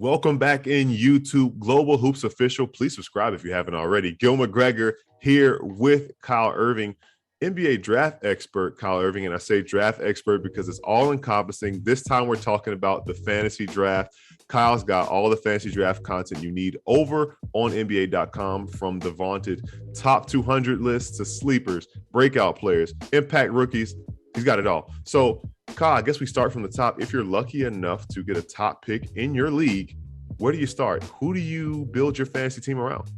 Welcome back in YouTube Global Hoops Official. Please subscribe if you haven't already. Gil McGregor here with Kyle Irving, NBA draft expert Kyle Irving. And I say draft expert because it's all encompassing. This time we're talking about the fantasy draft. Kyle's got all the fantasy draft content you need over on NBA.com, from the vaunted top 200 lists to sleepers, breakout players, impact rookies. He's got it all. So Kyle, I guess we start from the top. If you're lucky enough to get a top pick in your league, where do you start? Who do you build your fantasy team around?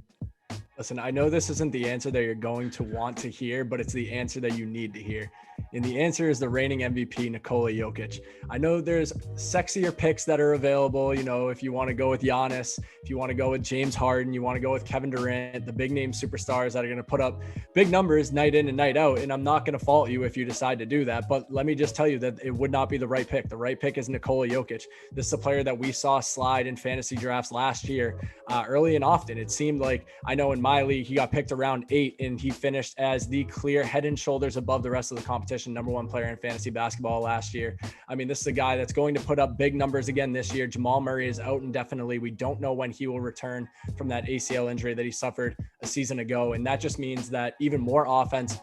Listen, I know this isn't the answer that you're going to want to hear, but it's the answer that you need to hear. And the answer is the reigning MVP, Nikola Jokic. I know there's sexier picks that are available. You know, if you want to go with Giannis, if you want to go with James Harden, you want to go with Kevin Durant, the big name superstars that are going to put up big numbers night in and night out. And I'm not going to fault you if you decide to do that. But let me just tell you that it would not be the right pick. The right pick is Nikola Jokic. This is a player that we saw slide in fantasy drafts last year, early and often. It seemed like, I know in my league, he got picked around 8 and he finished as the clear head and shoulders above the rest of the competition number one player in fantasy basketball last year. I mean, this is a guy that's going to put up big numbers again this year. Jamal Murray is out indefinitely. We don't know when he will return from that ACL injury that he suffered a season ago. And that just means that even more offense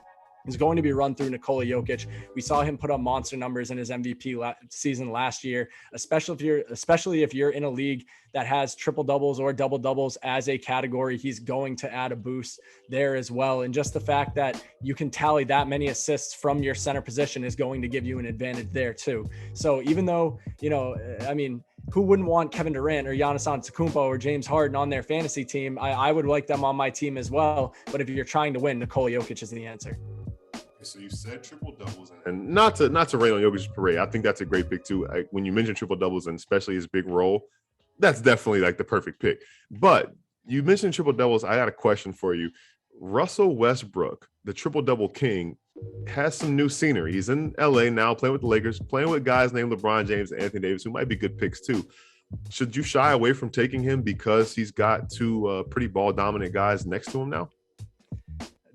is going to be run through Nikola Jokic. We saw him put up monster numbers in his MVP season last year, especially if you're in a league that has triple doubles or double doubles as a category. He's going to add a boost there as well. And just the fact that you can tally that many assists from your center position is going to give you an advantage there too. So even though, I mean, who wouldn't want Kevin Durant or Giannis Antetokounmpo or James Harden on their fantasy team? I would like them on my team as well. But if you're trying to win, Nikola Jokic is the answer. So you said triple doubles, and not to rain on Jokic's parade. I think that's a great pick too. When you mention triple doubles, and especially his big role, that's definitely like the perfect pick. But you mentioned triple doubles. I got a question for you. Russell Westbrook, the triple double king, has some new scenery. He's in LA now, playing with the Lakers, playing with guys named LeBron James and Anthony Davis, who might be good picks too. Should you shy away from taking him because he's got two pretty ball dominant guys next to him now?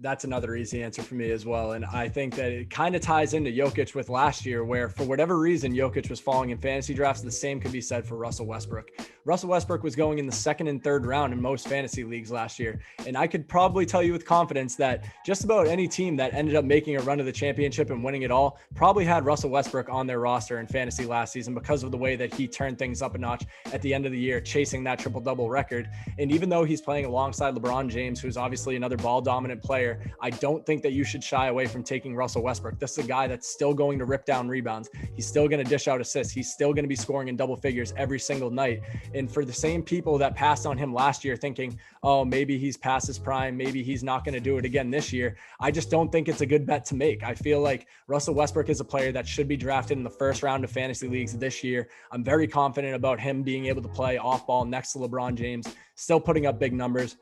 That's another easy answer for me as well. And I think that it kind of ties into Jokic with last year, where for whatever reason, Jokic was falling in fantasy drafts. The same could be said for Russell Westbrook. Russell Westbrook was going in the second and third round in most fantasy leagues last year. And I could probably tell you with confidence that just about any team that ended up making a run to the championship and winning it all probably had Russell Westbrook on their roster in fantasy last season because of the way that he turned things up a notch at the end of the year, chasing that triple-double record. And even though he's playing alongside LeBron James, who's obviously another ball-dominant player, I don't think that you should shy away from taking Russell Westbrook. This is a guy that's still going to rip down rebounds. He's still going to dish out assists. He's still going to be scoring in double figures every single night. And for the same people that passed on him last year thinking, oh, maybe he's past his prime, maybe he's not going to do it again this year, I just don't think it's a good bet to make. I feel like Russell Westbrook is a player that should be drafted in the first round of fantasy leagues this year. I'm very confident about him being able to play off ball next to LeBron James, still putting up big numbers.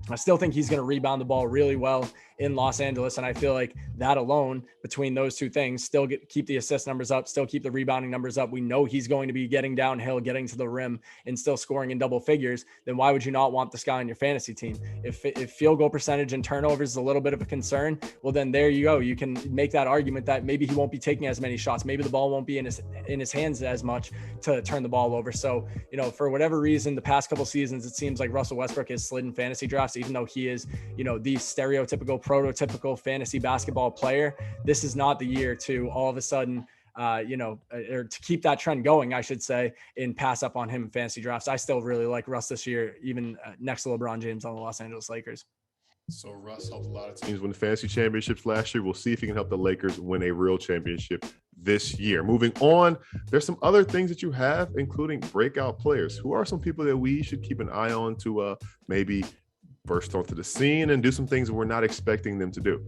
I still think he's going to rebound the ball really well in Los Angeles. And I feel like that alone, between those two things, still keep the assist numbers up, still keep the rebounding numbers up. We know he's going to be getting downhill, getting to the rim, and still scoring in double figures. Then why would you not want this guy on your fantasy team? If field goal percentage and turnovers is a little bit of a concern, well, then there you go. You can make that argument that maybe he won't be taking as many shots. Maybe the ball won't be in his hands as much to turn the ball over. So, for whatever reason, the past couple seasons, it seems like Russell Westbrook has slid in fantasy drafts, even though he is, the stereotypical, prototypical fantasy basketball player. This is not the year to all of a sudden, or to keep that trend going, I should say, and pass up on him in fantasy drafts. I still really like Russ this year, even next to LeBron James on the Los Angeles Lakers. So Russ helped a lot of teams win the fantasy championships last year. We'll see if he can help the Lakers win a real championship this year. Moving on, there's some other things that you have, including breakout players. Who are some people that we should keep an eye on to maybe burst onto the scene and do some things we're not expecting them to do?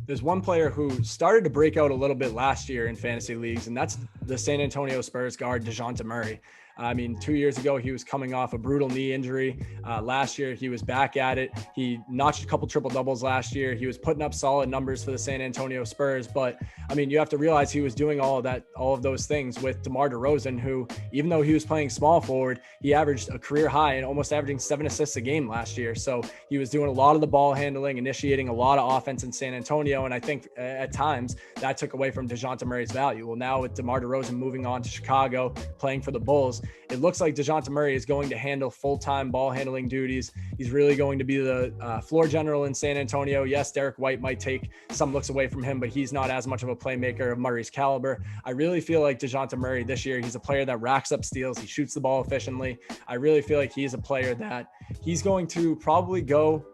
There's one player who started to break out a little bit last year in fantasy leagues, and that's the San Antonio Spurs guard, DeJounte Murray. I mean, 2 years ago, he was coming off a brutal knee injury. Last year, he was back at it. He notched a couple triple doubles last year. He was putting up solid numbers for the San Antonio Spurs. But I mean, you have to realize he was doing all of those things with DeMar DeRozan, who, even though he was playing small forward, he averaged a career high and almost averaging 7 assists a game last year. So he was doing a lot of the ball handling, initiating a lot of offense in San Antonio. And I think at times that took away from DeJounte Murray's value. Well, now with DeMar DeRozan moving on to Chicago, playing for the Bulls, it looks like DeJounte Murray is going to handle full-time ball handling duties. He's really going to be the floor general in San Antonio. Yes, Derek White might take some looks away from him, but he's not as much of a playmaker of Murray's caliber. I really feel like DeJounte Murray this year, he's a player that racks up steals. He shoots the ball efficiently. I really feel like he's a player that he's going to probably go,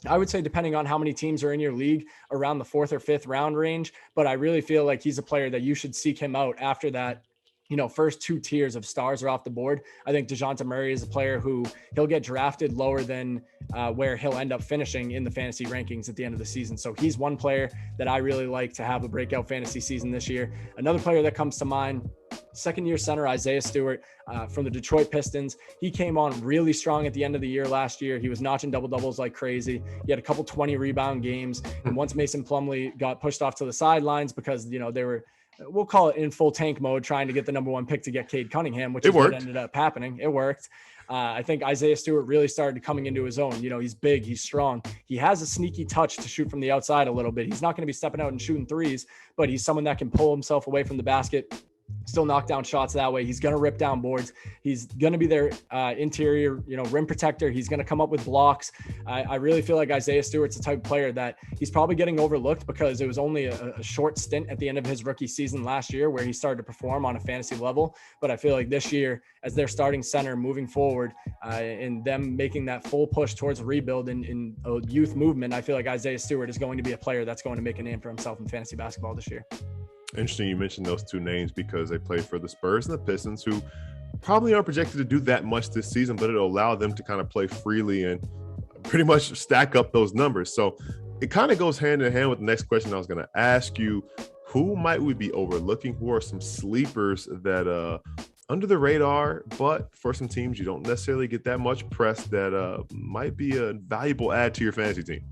I would say, depending on how many teams are in your league, around the 4th or 5th round range. But I really feel like he's a player that you should seek him out after that, first 2 tiers of stars are off the board. I think DeJounte Murray is a player who he'll get drafted lower than where he'll end up finishing in the fantasy rankings at the end of the season. So he's one player that I really like to have a breakout fantasy season this year. Another player that comes to mind, second-year center Isaiah Stewart from the Detroit Pistons. He came on really strong at the end of the year last year. He was notching double-doubles like crazy. He had a couple 20-rebound games. And once Mason Plumlee got pushed off to the sidelines because, they were, we'll call it in full tank mode, trying to get the number 1 pick to get Cade Cunningham, which is what ended up happening. It worked. I think Isaiah Stewart really started coming into his own. He's big, he's strong. He has a sneaky touch to shoot from the outside a little bit. He's not going to be stepping out and shooting threes, but he's someone that can pull himself away from the basket, still knock down shots that way. He's going to rip down boards. He's going to be their interior, rim protector. He's going to come up with blocks. I really feel like Isaiah Stewart's the type of player that he's probably getting overlooked because it was only a short stint at the end of his rookie season last year where he started to perform on a fantasy level. But I feel like this year, as their starting center moving forward and them making that full push towards a rebuild in a youth movement, I feel like Isaiah Stewart is going to be a player that's going to make a name for himself in fantasy basketball this year. Interesting you mentioned those 2 names because they play for the Spurs and the Pistons, who probably aren't projected to do that much this season, but it'll allow them to kind of play freely and pretty much stack up those numbers. So it kind of goes hand in hand with the next question I was going to ask you. Who might we be overlooking? Who are some sleepers that under the radar, but for some teams you don't necessarily get that much press that might be a valuable add to your fantasy team?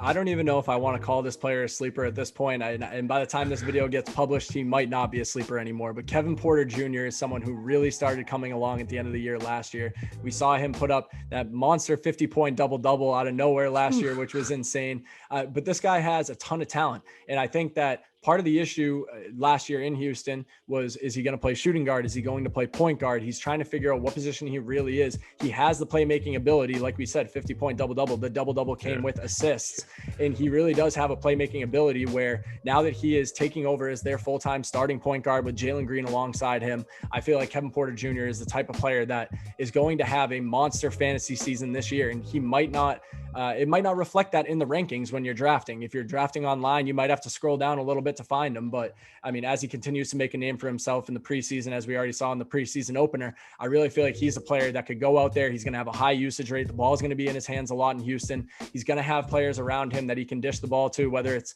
I don't even know if I want to call this player a sleeper at this point. And by the time this video gets published, he might not be a sleeper anymore. But Kevin Porter Jr. is someone who really started coming along at the end of the year last year. We saw him put up that monster 50-point double-double out of nowhere last year, which was insane. But this guy has a ton of talent. And I think that part of the issue last year in Houston was, is he going to play shooting guard? Is he going to play point guard? He's trying to figure out what position he really is. He has the playmaking ability. Like we said, 50-point double-double. The double-double came with assists. And he really does have a playmaking ability where now that he is taking over as their full-time starting point guard with Jalen Green alongside him, I feel like Kevin Porter Jr. is the type of player that is going to have a monster fantasy season this year. And he might not, it might not reflect that in the rankings when you're drafting. If you're drafting online, you might have to scroll down a little bit to find him. But I mean, as he continues to make a name for himself in the preseason, as we already saw in the preseason opener, I really feel like he's a player that could go out there. He's going to have a high usage rate. The ball is going to be in his hands a lot in Houston. He's going to have players around him that he can dish the ball to, whether it's,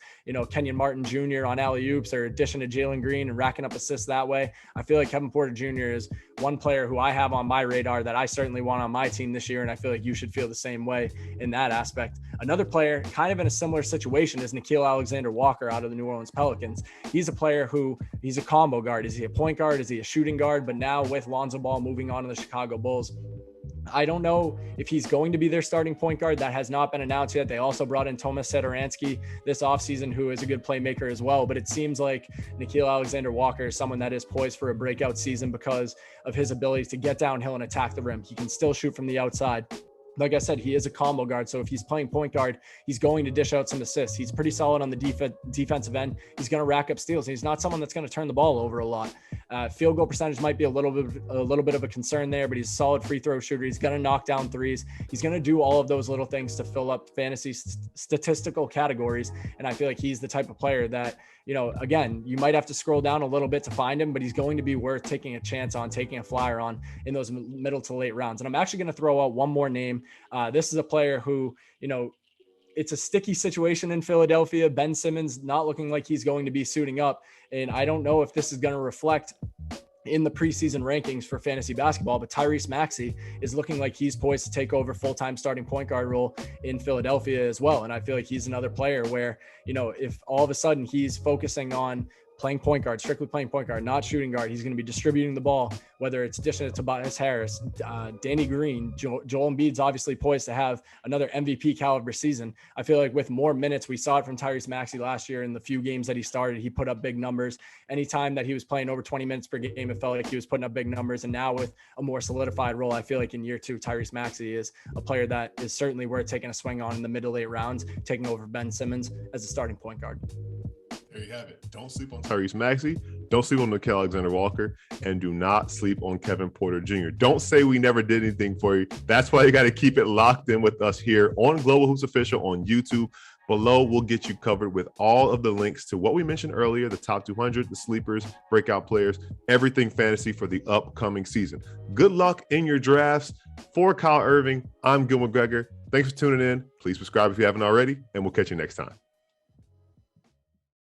Kenyon Martin Jr. on alley-oops or dishing to Jalen Green and racking up assists that way. I feel like Kevin Porter Jr. is one player who I have on my radar that I certainly want on my team this year. And I feel like you should feel the same way in that aspect. Another player kind of in a similar situation is Nickeil Alexander-Walker out of the New Orleans Pelicans. He's a player who he's a combo guard. Is he a point guard? Is he a shooting guard? But now with Lonzo Ball moving on to the Chicago Bulls, I don't know if he's going to be their starting point guard. That has not been announced yet. They also brought in Tomas Satoransky this offseason, who is a good playmaker as well. But it seems like Nickeil Alexander-Walker is someone that is poised for a breakout season because of his ability to get downhill and attack the rim. He can still shoot from the outside. Like I said, he is a combo guard. So if he's playing point guard, he's going to dish out some assists. He's pretty solid on the defensive end. He's going to rack up steals. He's not someone that's going to turn the ball over a lot. Field goal percentage might be a little bit of a concern there, but he's a solid free throw shooter. He's going to knock down threes. He's going to do all of those little things to fill up fantasy statistical categories. And I feel like he's the type of player that, again, you might have to scroll down a little bit to find him, but he's going to be worth taking a chance on, taking a flyer on in those middle to late rounds. And I'm actually going to throw out one more name. This is a player who, it's a sticky situation in Philadelphia. Ben Simmons not looking like he's going to be suiting up. And I don't know if this is going to reflect in the preseason rankings for fantasy basketball, but Tyrese Maxey is looking like he's poised to take over full-time starting point guard role in Philadelphia as well. And I feel like he's another player where, if all of a sudden he's focusing on playing point guard, strictly playing point guard, not shooting guard. He's going to be distributing the ball, whether it's dishing it to Tobias Harris, Danny Green, Joel Embiid's obviously poised to have another MVP caliber season. I feel like with more minutes, we saw it from Tyrese Maxey last year in the few games that he started, he put up big numbers. Anytime that he was playing over 20 minutes per game, it felt like he was putting up big numbers. And now with a more solidified role, I feel like in year 2, Tyrese Maxey is a player that is certainly worth taking a swing on in the mid to late rounds, taking over Ben Simmons as a starting point guard. There you have it. Don't sleep on Tyrese Maxey. Don't sleep on Nickeil Alexander-Walker. And do not sleep on Kevin Porter Jr. Don't say we never did anything for you. That's why you got to keep it locked in with us here on Global Hoops Official on YouTube. Below, we'll get you covered with all of the links to what we mentioned earlier, the top 200, the sleepers, breakout players, everything fantasy for the upcoming season. Good luck in your drafts. For Kyle Irving, I'm Gil McGregor. Thanks for tuning in. Please subscribe if you haven't already, and we'll catch you next time.